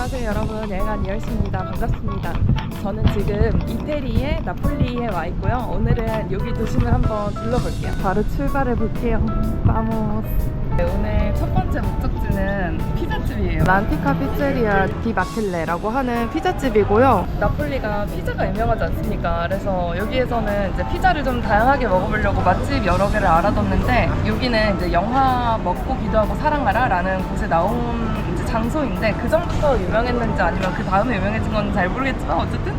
안녕하세요 여러분, 여행한 이열씨입니다. 반갑습니다. 저는 지금 이태리의 나폴리에 와 있고요. 오늘은 여기 도심을 한번 둘러볼게요. 바로 출발해 볼게요. 바모스. 네, 오늘 첫 번째 목적지는 피자집이에요. 란티카 피체리아 디 마켈레라고 하는 피자집이고요. 나폴리가 피자가 유명하지 않습니까? 그래서 여기에서는 이제 피자를 좀 다양하게 먹어보려고 맛집 여러 개를 알아뒀는데, 여기는 이제 영화 먹고 기도하고 사랑하라 라는 곳에 나온 이제 장소인데, 그 전부터 유명했는지 아니면 그 다음에 유명해진 건 잘 모르겠지만 어쨌든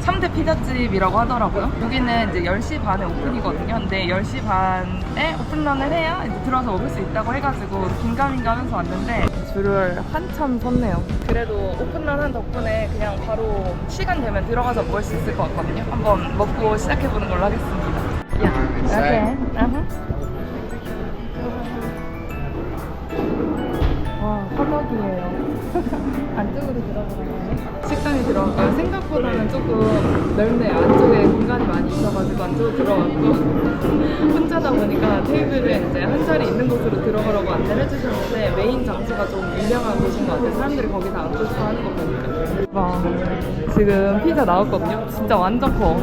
3대 피자집이라고 하더라고요. 여기는 이제 10시 반에 오픈이거든요. 근데 10시 반에 오픈런을 해야 이제 들어와서 먹을 수 있다고 해가지고 긴가민가 하면서 왔는데 줄을 한참 섰네요. 그래도 오픈런 한 덕분에 그냥 바로 시간 되면 들어가서 먹을 수 있을 것 같거든요. 한번 먹고 시작해보는 걸로 하겠습니다. 이렇게. 와, 화덕이에요. 안쪽으로 들어가나요? 식당에 들어갔고요. 생각보다는 조금 넓네요. 안쪽에 공간이 많이 있어가지고 안쪽으로 들어갔고 혼자다 보니까 테이블에 이제 한 자리 있는 곳으로 들어가라고 안내를 해주셨는데, 메인 장소가 좀 유명한 곳인 것 같아요. 사람들이 거기 다 앉고 싶어 하는 거 보니까. 와, 지금 피자 나왔거든요. 진짜 완전 커.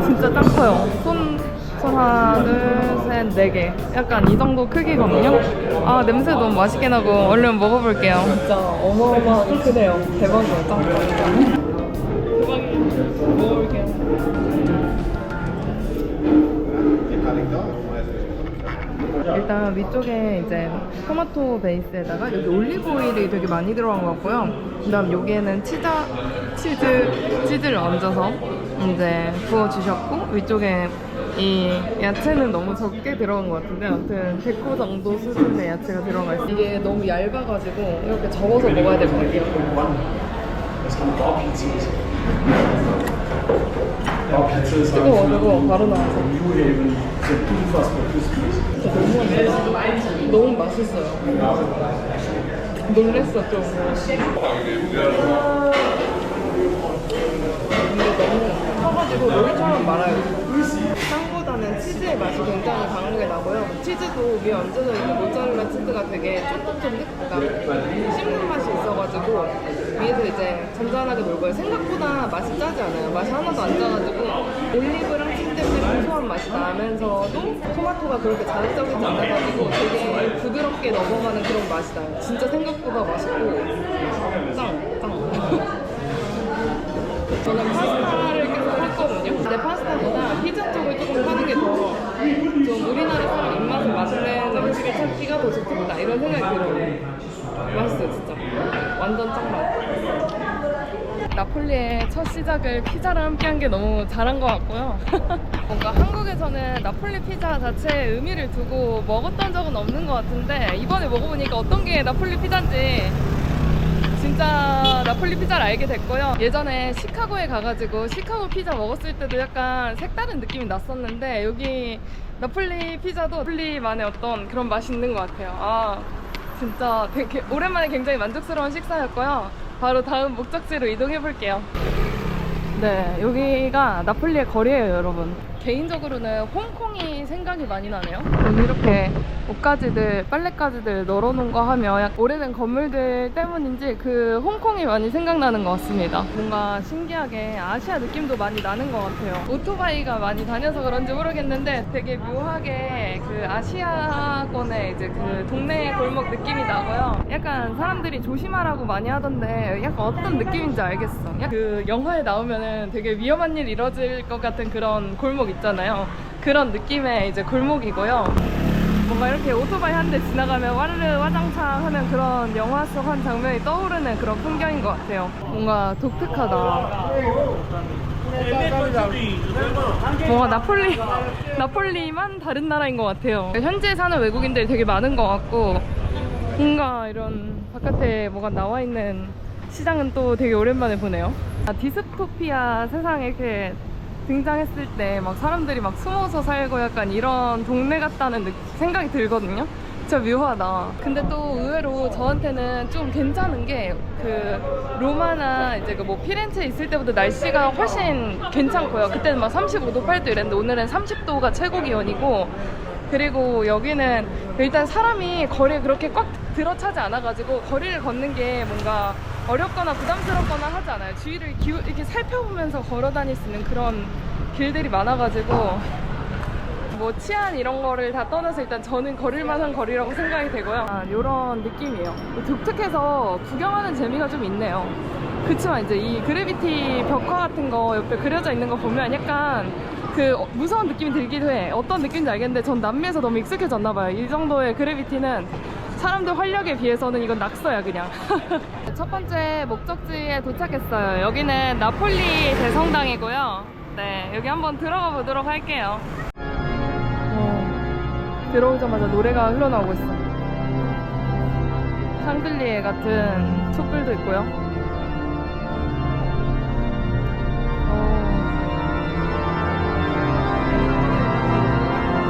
진짜 짱 커요. 손 하나, 둘, 셋, 네 개. 약간 이 정도 크기거든요. 아, 냄새 너무 맛있게 나고 얼른 먹어볼게요. 진짜 어마어마하게 크네요. 대박이에요. 짱. 대박이에요. 먹어볼게요. 일단 위쪽에 이제 토마토 베이스에다가 여기 올리브 오일이 되게 많이 들어간 것 같고요. 그 다음 여기에는 치즈를 얹어서 이제 부어주셨고, 위쪽에 이 야채는 너무 적게 들어간 것 같은데 아무튼 100호 정도 수준의 야채가 들어가 있어요. 이게 너무 얇아가지고 이렇게 접어서 먹어야 될 것 같아요. 뜨거워 바로 나와서 너무 맛있어요. 놀랬어 좀. 근데 너무 커가지고 롤처럼 말아요. 빵보다는 치즈의 맛이 굉장히 강하게 나고요. 치즈도 위에 얹어져 있는 모짜렐라 치즈가 되게 쫀득쫀득 씹는 맛이 있어가지고 위에서 이제 잔잔하게 놀고요. 생각보다 맛이 짜지 않아요. 맛이 하나도 안 짜가지고 올리브랑 치즈 때문에 고소한 맛이 나면서도 토마토가 그렇게 자극적이지 않아가지고 되게 부드럽게 넘어가는 그런 맛이 나요. 진짜 생각보다 맛있고 짱! 저는 파스타를 계속 했거든요. 근데 파스타보다 피자 쪽을 조금 하는 게 더 좀 우리나라 사람 입맛을 맞는 음식을 찾기가 더 좋겠다 이런 생각이 들어요. 맛있어요 진짜. 완전 짱맛. 나폴리의 첫 시작을 피자랑 함께 한 게 너무 잘한 것 같고요. 뭔가 한국에서는 나폴리 피자 자체에 의미를 두고 먹었던 적은 없는 것 같은데, 이번에 먹어보니까 어떤 게 나폴리 피자인지 진짜 나폴리 피자를 알게 됐고요. 예전에 시카고에 가가지고 시카고 피자 먹었을 때도 약간 색다른 느낌이 났었는데, 여기 나폴리 피자도 나폴리만의 어떤 그런 맛이 있는 것 같아요. 아, 진짜 되게 오랜만에 굉장히 만족스러운 식사였고요. 바로 다음 목적지로 이동해 볼게요. 네, 여기가 나폴리의 거리예요 여러분. 개인적으로는 홍콩이 생각이 많이 나네요. 여기 이렇게 옷가지들, 빨랫가지들 널어놓은 거 하면 약간 오래된 건물들 때문인지 그 홍콩이 많이 생각나는 것 같습니다. 뭔가 신기하게 아시아 느낌도 많이 나는 것 같아요. 오토바이가 많이 다녀서 그런지 모르겠는데 되게 묘하게 그 아시아권의 이제 그 동네 골목 느낌이 나고요. 약간 사람들이 조심하라고 많이 하던데 약간 어떤 느낌인지 알겠어. 약간 그 영화에 나오면은 되게 위험한 일 이뤄질 것 같은 그런 골목 있잖아요. 그런 느낌의 이제 골목이고요. 뭔가 이렇게 오토바이 한 대 지나가면 와르르 와장창 하는 그런 영화 속 한 장면이 떠오르는 그런 풍경인 것 같아요. 뭔가 독특하다. 뭔가 나폴리만 다른 나라인 것 같아요. 현지에 사는 외국인들이 되게 많은 것 같고, 뭔가 이런 바깥에 뭐가 나와 있는 시장은 또 되게 오랜만에 보네요. 디스토피아 세상에 이렇게 등장했을 때 막 사람들이 막 숨어서 살고 약간 이런 동네 같다는 생각이 들거든요. 진짜 묘하다. 근데 또 의외로 저한테는 좀 괜찮은 게 그 로마나 이제 그 뭐 피렌체에 있을 때보다 날씨가 훨씬 괜찮고요. 그때는 막 35도 8도 이랬는데 오늘은 30도가 최고 기온이고, 그리고 여기는 일단 사람이 거리에 그렇게 꽉 들어차지 않아가지고 거리를 걷는 게 뭔가 어렵거나 부담스럽거나 하지 않아요. 주위를 이렇게 살펴보면서 걸어 다닐 수 있는 그런 길들이 많아가지고 뭐 치안 이런 거를 다 떠나서 일단 저는 걸을 만한 거리라고 생각이 되고요. 이런 느낌이에요. 독특해서 구경하는 재미가 좀 있네요. 그치만 이제 이 그래비티 벽화 같은 거 옆에 그려져 있는 거 보면 약간 그 무서운 느낌이 들기도 해. 어떤 느낌인지 알겠는데 전 남미에서 너무 익숙해졌나 봐요. 이 정도의 그래비티는 사람들 활력에 비해서는 이건 낙서야 그냥. 첫 번째 목적지에 도착했어요. 여기는 나폴리 대성당이고요. 네, 여기 한번 들어가 보도록 할게요. 들어오자마자 노래가 흘러나오고 있어. 샹들리에 같은 촛불도 있고요.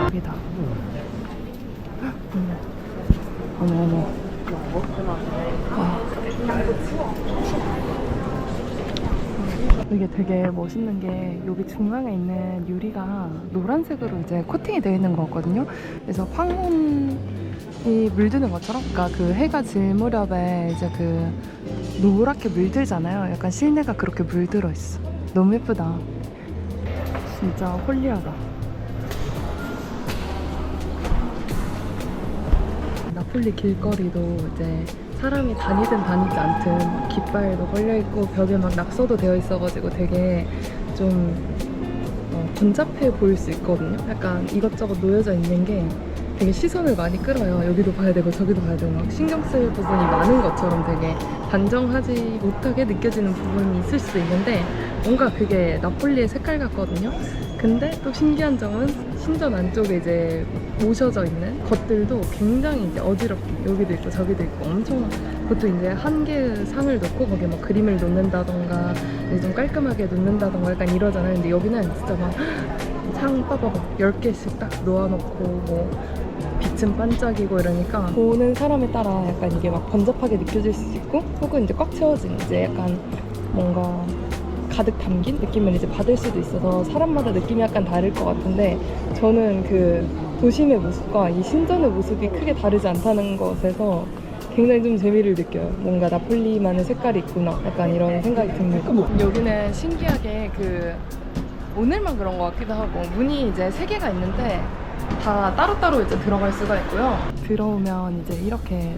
여기다. 어머. 이게 되게 멋있는 게 여기 중앙에 있는 유리가 노란색으로 이제 코팅이 되어 있는 거거든요. 그래서 황혼이 물드는 것처럼, 그러니까 그 해가 질 무렵에 이제 그 노랗게 물들잖아요. 약간 실내가 그렇게 물들어 있어. 너무 예쁘다. 진짜 홀리하다. 나폴리 길거리도 이제 사람이 다니든 다니지 않든 깃발도 걸려있고 벽에 막 낙서도 되어 있어가지고 되게 좀 번잡해 보일 수 있거든요. 약간 이것저것 놓여져 있는 게 되게 시선을 많이 끌어요. 여기도 봐야 되고 저기도 봐야 되고 막 신경 쓸 부분이 많은 것처럼 되게 단정하지 못하게 느껴지는 부분이 있을 수도 있는데 뭔가 그게 나폴리의 색깔 같거든요. 근데 또 신기한 점은 신전 안쪽에 이제 모셔져 있는 것들도 굉장히 이제 어지럽게 여기도 있고 저기도 있고 엄청, 그것도 이제 한 개의 상을 놓고 거기에 뭐 그림을 놓는다던가 좀 깔끔하게 놓는다던가 약간 이러잖아요. 근데 여기는 진짜 막 상 빠바박 10개씩 딱 놓아놓고 뭐 빛은 반짝이고 이러니까 보는 사람에 따라 약간 이게 막 번잡하게 느껴질 수 있고 혹은 이제 꽉 채워진 이제 약간 뭔가 가득 담긴 느낌을 이제 받을 수도 있어서 사람마다 느낌이 약간 다를 것 같은데 저는 그 도심의 모습과 이 신전의 모습이 크게 다르지 않다는 것에서 굉장히 좀 재미를 느껴요. 뭔가 나폴리만의 색깔이 있구나 약간 이런 생각이 듭니다. 여기는 신기하게 그 오늘만 그런 것 같기도 하고 문이 이제 3개가 있는데 다 따로따로 이제 들어갈 수가 있고요. 들어오면 이제 이렇게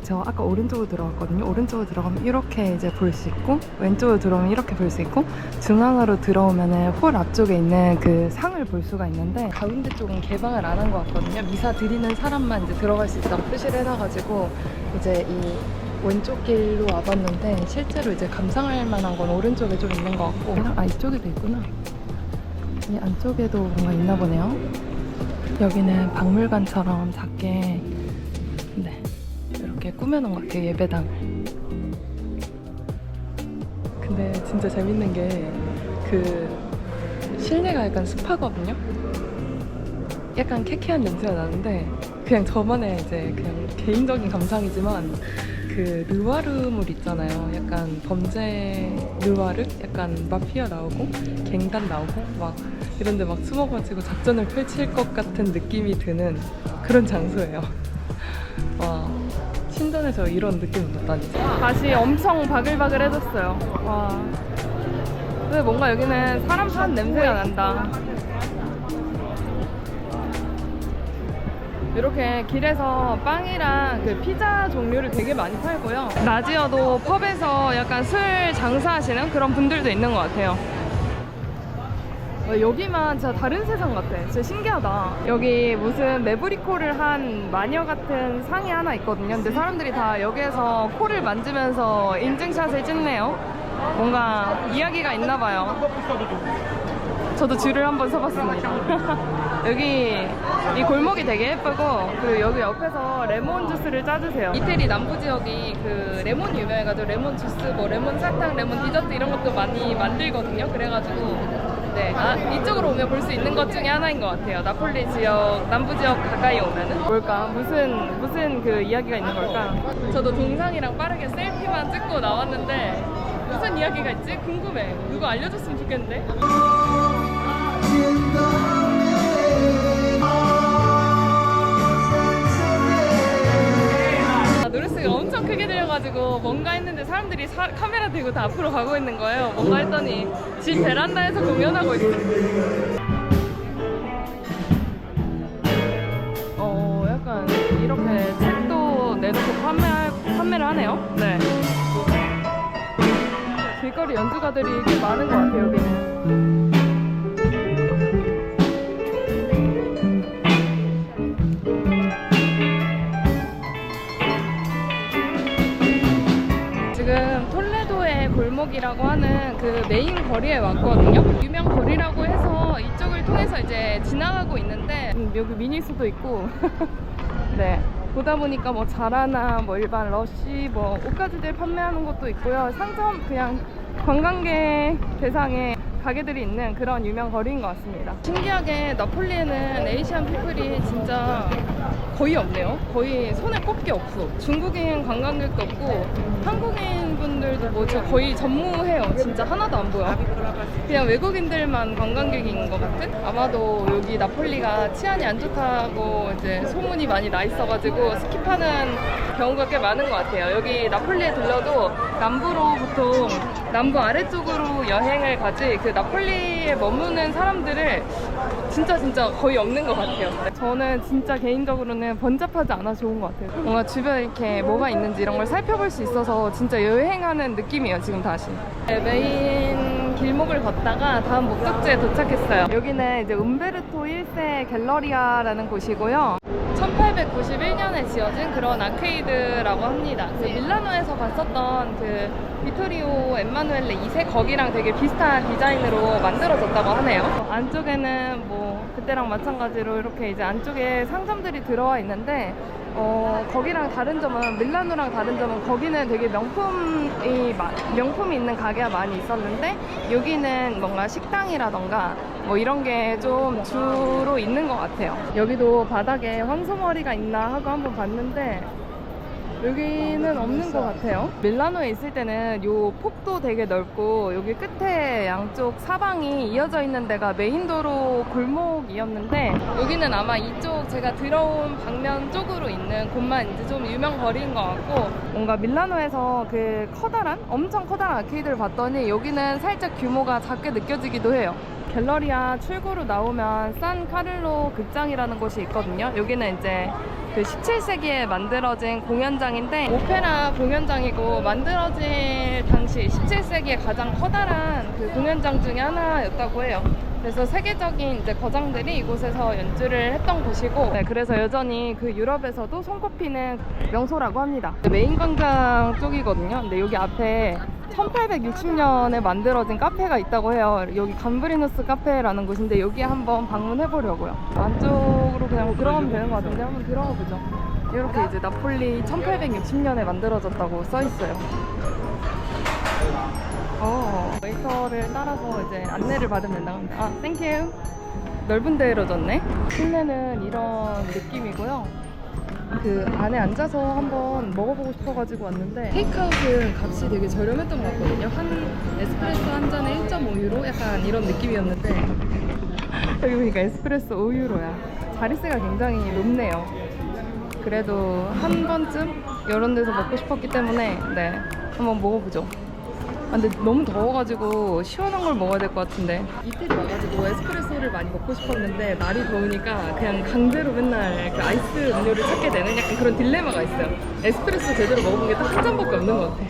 저 아까 오른쪽으로 들어갔거든요. 오른쪽으로 들어가면 이렇게 이제 볼 수 있고 왼쪽으로 들어오면 이렇게 볼 수 있고 중앙으로 들어오면은 홀 앞쪽에 있는 그 상을 볼 수가 있는데 가운데 쪽은 개방을 안 한 것 같거든요. 미사 드리는 사람만 이제 들어갈 수 있다고 표시를 해놔가지고 이제 이 왼쪽 길로 와봤는데 실제로 이제 감상할 만한 건 오른쪽에 좀 있는 것 같고 이쪽에도 있구나. 이 안쪽에도 뭔가 있나 보네요. 여기는 박물관처럼 작게 이렇게 꾸며놓은 것 같아요, 예배당을. 근데 진짜 재밌는 게 그 실내가 약간 습하거든요. 약간 쾌쾌한 냄새가 나는데 그냥 저만의 이제 그냥 개인적인 감상이지만 그 르와르물 있잖아요. 약간 범죄 르와르? 약간 마피아 나오고 갱단 나오고 막 이런데 막 숨어가지고 작전을 펼칠 것 같은 느낌이 드는 그런 장소예요. 와, 신전에서 이런 느낌을 못 다니죠. 다시 엄청 바글바글해졌어요. 와, 근데 뭔가 여기는 사람 사는 냄새가 난다. 이렇게 길에서 빵이랑 그 피자 종류를 되게 많이 팔고요. 낮이어도 펍에서 약간 술 장사하시는 그런 분들도 있는 것 같아요. 여기만 진짜 다른 세상 같아. 진짜 신기하다. 여기 무슨 레브리코를 한 마녀 같은 상이 하나 있거든요. 근데 사람들이 다 여기에서 코를 만지면서 인증샷을 찍네요. 뭔가 이야기가 있나 봐요. 저도 줄을 한번 서봤습니다. 여기 이 골목이 되게 예쁘고 그리고 여기 옆에서 레몬 주스를 짜주세요. 이태리 남부 지역이 그 레몬이 유명해가지고 레몬 주스, 뭐 레몬 사탕, 레몬 디저트 이런 것도 많이 만들거든요. 그래가지고 네, 이쪽으로 오면 볼 수 있는 것 중에 하나인 것 같아요. 나폴리 지역, 남부 지역 가까이 오면은 뭘까? 무슨 그 이야기가 있는 걸까? 저도 동상이랑 빠르게 셀피만 찍고 나왔는데 무슨 이야기가 있지? 궁금해. 누가 알려줬으면 좋겠는데? 노랫소리가 엄청 크게 들려가지고 뭔가 했는데 사람들이 카메라 들고 다 앞으로 가고 있는 거예요. 뭔가 했더니 집 베란다에서 공연하고 있어요. 약간 이렇게 책도 내놓고 판매를 하네요. 네. 길거리 연주가들이 꽤 많은 것 같아요, 여기는. 지금 톨레도의 골목이라고 하는 그 메인 거리에 왔거든요. 유명 거리라고 해서 이쪽을 통해서 이제 지나가고 있는데 여기 미니수도 있고 네. 보다 보니까 뭐 자라나 뭐 일반 러쉬 뭐 옷가지들 판매하는 것도 있고요. 상점 그냥 관광객 대상의 가게들이 있는 그런 유명 거리인 것 같습니다. 신기하게 나폴리에는 에이시안 피플이 진짜 거의 없네요. 거의 손에 꼽기 없고 중국인 관광객도 없고 한국인 분들도 뭐 거의 전무해요. 진짜 하나도 안 보여. 그냥 외국인들만 관광객인 것 같은? 아마도 여기 나폴리가 치안이 안 좋다고 이제 소문이 많이 나 있어가지고 스킵하는 경우가 꽤 많은 것 같아요. 여기 나폴리에 들러도 남부로 보통 남부 아래쪽으로 여행을 가지 그 나폴리에 머무는 사람들을 진짜 거의 없는 것 같아요. 저는 진짜 개인적으로는 번잡하지 않아 좋은 것 같아요. 뭔가 주변에 이렇게 뭐가 있는지 이런 걸 살펴볼 수 있어서 진짜 여행하는 느낌이에요, 지금 다시. 네, 메인 길목을 걷다가 다음 목적지에 도착했어요. 여기는 이제 umberto 1세 갤러리아라는 곳이고요. 1891년에 지어진 그런 아케이드라고 합니다. 그 밀라노에서 봤었던 그 비토리오 엠마누엘레 2세 거기랑 되게 비슷한 디자인으로 만들어졌다고 하네요. 안쪽에는 뭐 그때랑 마찬가지로 이렇게 이제 안쪽에 상점들이 들어와 있는데 거기랑 다른 점은 밀라노랑 다른 점은 거기는 되게 명품이 있는 가게가 많이 있었는데 여기는 뭔가 식당이라던가 뭐 이런 게 좀 주로 있는 것 같아요. 여기도 바닥에 황소머리가 있나 하고 한번 봤는데 여기는 없는 것 같아요. 밀라노에 있을 때는 요 폭도 되게 넓고 여기 끝에 양쪽 사방이 이어져 있는 데가 메인도로 골목이었는데 여기는 아마 이쪽 제가 들어온 방면 쪽으로 있는 곳만 이제 좀 유명 거리인 것 같고 뭔가 밀라노에서 그 엄청 커다란 아케이드를 봤더니 여기는 살짝 규모가 작게 느껴지기도 해요. 갤러리아 출구로 나오면 산 카를로 극장이라는 곳이 있거든요. 여기는 이제 그 17세기에 만들어진 공연장인데 오페라 공연장이고 만들어질 당시 17세기에 가장 커다란 그 공연장 중에 하나였다고 해요. 그래서 세계적인 이제 거장들이 이곳에서 연주를 했던 곳이고 그래서 여전히 그 유럽에서도 손꼽히는 명소라고 합니다. 메인 광장 쪽이거든요. 근데 여기 앞에 1860년에 만들어진 카페가 있다고 해요. 여기 감브리누스 카페라는 곳인데 여기에 한번 방문해 보려고요. 안쪽으로 그냥 들어가면 되는 것 같은데 한번 들어가 보죠. 이렇게 이제 나폴리 1860년에 만들어졌다고 써 있어요. 웨이터를 따라서 이제 안내를 받으면 된다고 합니다. 땡큐. 넓은 데로 졌네. 실내는 이런 느낌이고요. 그 안에 앉아서 한번 먹어보고 싶어가지고 왔는데 테이크아웃은 값이 되게 저렴했던 것 같거든요. 한 에스프레소 한 잔에 1.5유로? 약간 이런 느낌이었는데 여기 보니까 에스프레소 5유로야. 자릿세가 굉장히 높네요. 그래도 한 번쯤 이런 데서 먹고 싶었기 때문에 네, 한번 먹어보죠. 근데 너무 더워가지고 시원한 걸 먹어야 될 것 같은데 이태리 와가지고 에스프레소를 많이 먹고 싶었는데 날이 더우니까 그냥 강제로 맨날 그 아이스 음료를 찾게 되는 약간 그런 딜레마가 있어요. 에스프레소 제대로 먹어본 게 딱 한 잔밖에 없는 것 같아.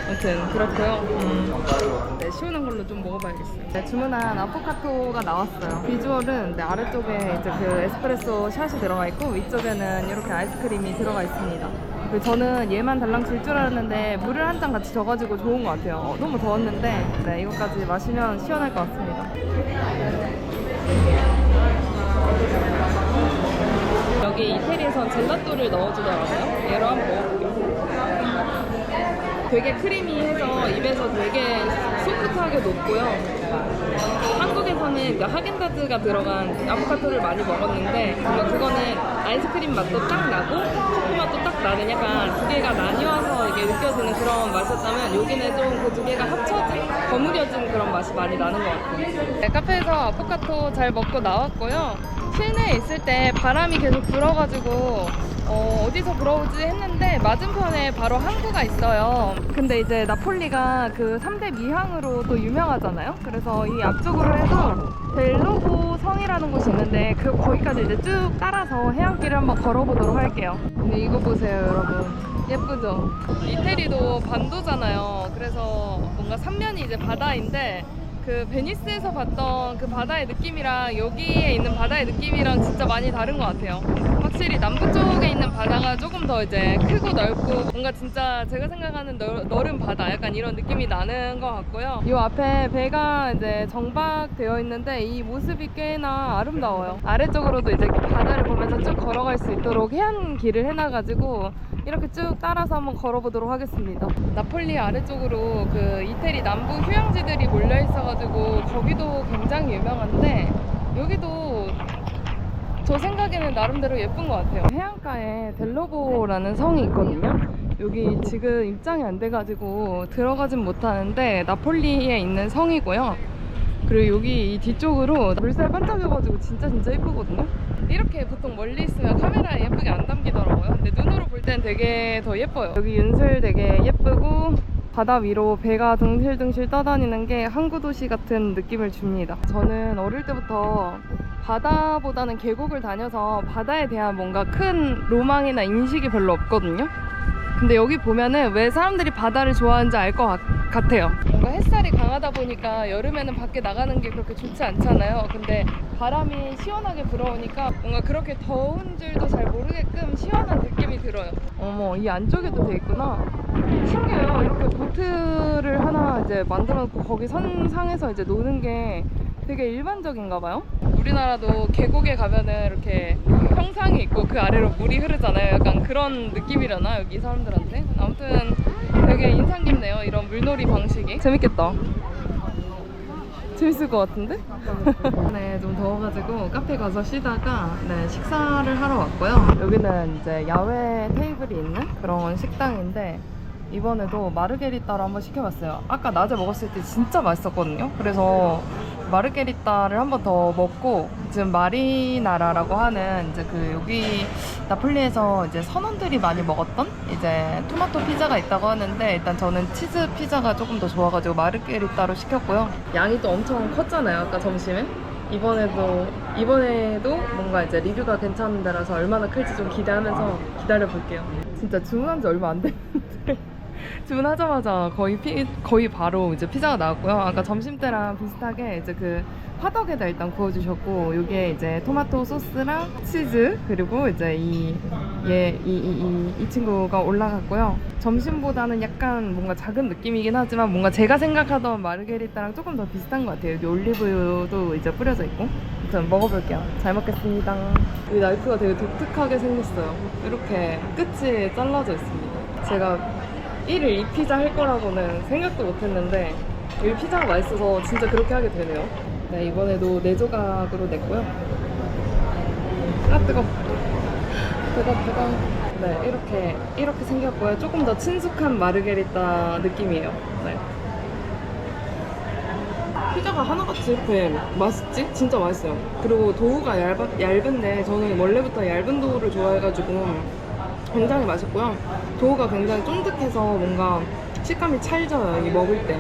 아무튼 그렇고요. 네, 시원한 걸로 좀 먹어봐야겠어요. 네, 주문한 아포카토가 나왔어요. 비주얼은 네, 아래쪽에 이제 그 에스프레소 샷이 들어가 있고 위쪽에는 이렇게 아이스크림이 들어가 있습니다. 저는 얘만 달랑 줄 줄 알았는데 물을 한 잔 같이 줘가지고 좋은 것 같아요. 너무 더웠는데 네, 이것까지 마시면 시원할 것 같습니다. 여기 이태리에선 젤라또를 넣어주더라고요. 얘로 한번 먹어볼게요. 되게 크리미해서 입에서 되게 소프트하게 녹고요. 한국에서는 하겐다즈가 들어간 아보카도를 많이 먹었는데 그거는 아이스크림 맛도 딱 나고 커피 맛도 딱 나는 약간 두 개가 나뉘어서 이게 느껴지는 그런 맛이었다면 여기는 좀 그 두 개가 합쳐진 버무려진 그런 맛이 많이 나는 것 같아요. 네, 카페에서 아보카도 잘 먹고 나왔고요. 실내에 있을 때 바람이 계속 불어가지고 어디서 들어오지 했는데 맞은편에 바로 항구가 있어요. 근데 이제 나폴리가 그 3대 미항으로 또 유명하잖아요. 그래서 이 앞쪽으로 해서 델로보 성이라는 곳이 있는데 거기까지 이제 쭉 따라서 해안길을 한번 걸어보도록 할게요. 근데 이거 보세요, 여러분. 예쁘죠? 이태리도 반도잖아요. 그래서 뭔가 3면이 이제 바다인데 그 베니스에서 봤던 그 바다의 느낌이랑 여기에 있는 바다의 느낌이랑 진짜 많이 다른 것 같아요. 확실히 남부 쪽에 있는 바다가 조금 더 이제 크고 넓고 뭔가 진짜 제가 생각하는 너른 바다 약간 이런 느낌이 나는 것 같고요. 이 앞에 배가 이제 정박되어 있는데 이 모습이 꽤나 아름다워요. 아래쪽으로도 이제 바다를 보면서 쭉 걸어갈 수 있도록 해안길을 해놔가지고 이렇게 쭉 따라서 한번 걸어보도록 하겠습니다. 나폴리 아래쪽으로 그 이태리 남부 휴양지들이 몰려 있어가지고 거기도 굉장히 유명한데 여기도 저 생각에는 나름대로 예쁜 것 같아요. 해안가에 델로보라는 성이 있거든요. 여기 지금 입장이 안 돼가지고 들어가진 못하는데 나폴리에 있는 성이고요. 그리고 여기 이 뒤쪽으로 물살 반짝여가지고 진짜 예쁘거든요. 이렇게 보통 멀리 있으면 카메라에 예쁘게 안 담기더라고요. 근데 눈으로 볼 땐 되게 더 예뻐요. 여기 윤슬 되게 예쁘고 바다 위로 배가 둥실둥실 떠다니는 게 항구 도시 같은 느낌을 줍니다. 저는 어릴 때부터 바다보다는 계곡을 다녀서 바다에 대한 뭔가 큰 로망이나 인식이 별로 없거든요. 근데 여기 보면은 왜 사람들이 바다를 좋아하는지 알 것 같아요. 뭔가 햇살이 강하다 보니까 여름에는 밖에 나가는 게 그렇게 좋지 않잖아요. 근데 바람이 시원하게 불어오니까 뭔가 그렇게 더운 줄도 잘 모르게끔 시원한 느낌이 들어요. 어머, 이 안쪽에도 돼 있구나. 신기해요. 이렇게 보트를 하나 이제 만들어 놓고 거기 선상에서 이제 노는 게 되게 일반적인가 봐요. 우리나라도 계곡에 가면은 이렇게 평상이 있고 그 아래로 물이 흐르잖아요. 약간 그런 느낌이려나 여기 사람들한테. 아무튼 되게 인상 깊네요. 이런 물놀이 방식이 재밌겠다. 재밌을 것 같은데? 네, 좀 더워가지고 카페 가서 쉬다가 네, 식사를 하러 왔고요. 여기는 이제 야외 테이블이 있는 그런 식당인데 이번에도 마르게리따를 한번 시켜봤어요. 아까 낮에 먹었을 때 진짜 맛있었거든요. 그래서 마르게리따를 한 번 더 먹고 지금 마리나라라고 하는 이제 그 여기 나폴리에서 이제 선원들이 많이 먹었던 이제 토마토 피자가 있다고 하는데 일단 저는 치즈 피자가 조금 더 좋아가지고 마르게리따로 시켰고요. 양이 또 엄청 컸잖아요. 아까 점심에. 이번에도 뭔가 이제 리뷰가 괜찮은 데라서 얼마나 클지 좀 기대하면서 기다려 볼게요. 진짜 주문한 지 얼마 안 됐는데 주문하자마자 거의 바로 이제 피자가 나왔고요. 아까 점심때랑 비슷하게 이제 그 화덕에다 일단 구워주셨고, 요게 이제 토마토 소스랑 치즈, 그리고 이제 이 친구가 올라갔고요. 점심보다는 약간 뭔가 작은 느낌이긴 하지만 뭔가 제가 생각하던 마르게리따랑 조금 더 비슷한 것 같아요. 여기 올리브유도 이제 뿌려져 있고. 아무튼 먹어볼게요. 잘 먹겠습니다. 이 나이프가 되게 독특하게 생겼어요. 이렇게 끝이 잘라져 있습니다. 제가 1일 2피자 할 거라고는 생각도 못했는데 이 피자가 맛있어서 진짜 그렇게 하게 되네요. 네, 이번에도 4조각으로 냈고요. 아, 뜨거. 네, 이렇게 생겼고요. 조금 더 친숙한 마르게리따 느낌이에요. 네. 피자가 하나같이 이렇게 맛있지? 진짜 맛있어요. 그리고 도우가 얇은데 저는 원래부터 얇은 도우를 좋아해가지고 굉장히 맛있고요. 도우가 굉장히 쫀득해서 뭔가 식감이 찰져요, 이 먹을 때.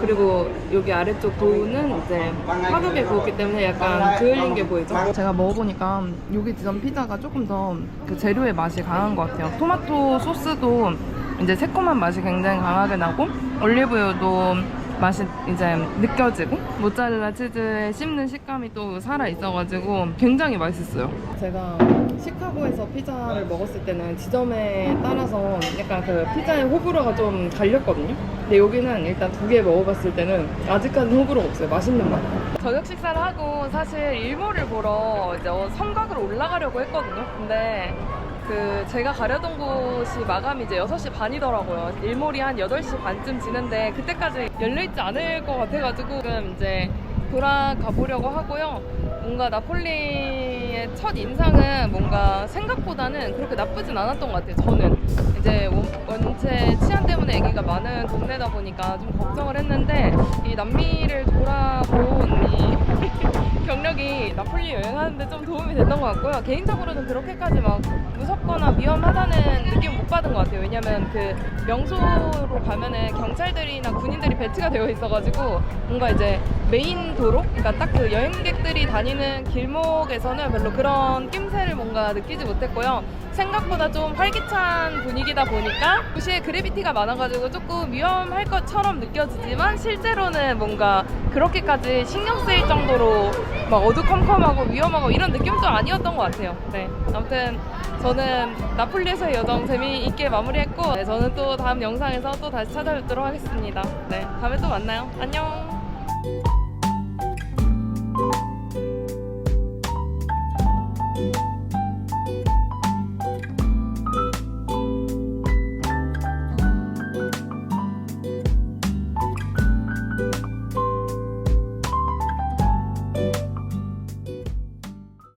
그리고 여기 아래쪽 도우는 이제 화덕에 구웠기 때문에 약간 그을린 게 보이죠? 제가 먹어보니까 여기 지점 피자가 조금 더 그 재료의 맛이 강한 것 같아요. 토마토 소스도 이제 새콤한 맛이 굉장히 강하게 나고, 올리브유도 맛이 이제 느껴지고, 모짜렐라 치즈에 씹는 식감이 또 살아있어가지고 굉장히 맛있어요. 제가 시카고에서 피자를 먹었을 때는 지점에 따라서 약간 그 피자의 호불호가 좀 갈렸거든요. 근데 여기는 일단 2개 먹어봤을 때는 아직까지는 호불호가 없어요. 맛있는 맛. 저녁 식사를 하고 사실 일몰을 보러 이제 성곽으로 올라가려고 했거든요. 근데 그 제가 가려던 곳이 마감이 이제 6시 반이더라고요. 일몰이 한 8시 반쯤 지는데 그때까지 열려있지 않을 것 같아가지고 지금 이제 돌아가 보려고 하고요. 뭔가 나폴리의 첫 인상은 뭔가 생각보다는 그렇게 나쁘진 않았던 것 같아요. 저는 이제 원체 치안 때문에 애기가 많은 동네다 보니까 좀 걱정을 했는데 이 남미를 돌아본 이 경력이 나폴리 여행하는데 좀 도움이 됐던 것 같고요. 개인적으로는 그렇게까지 막 무섭거나 위험하다는 느낌 못 받은 것 같아요. 왜냐면 그 명소로 가면은 경찰들이나 군인들이 배치가 되어 있어가지고 뭔가 이제 메인 도로, 그러니까 딱 그 여행객들이 다니는 길목에서는 별로 그런 낌새를 뭔가 느끼지 못했고요. 생각보다 좀 활기찬 분위기다 보니까 도시에 그래비티가 많아가지고 조금 위험할 것처럼 느껴지지만 실제로는 뭔가 그렇게까지 신경 쓰일 정도로 막 어두컴컴하고 위험하고 이런 느낌도 아니었던 것 같아요. 네, 아무튼 저는 나폴리에서의 여정 재미있게 마무리했고, 네, 저는 또 다음 영상에서 또 다시 찾아뵙도록 하겠습니다. 네, 다음에 또 만나요. 안녕.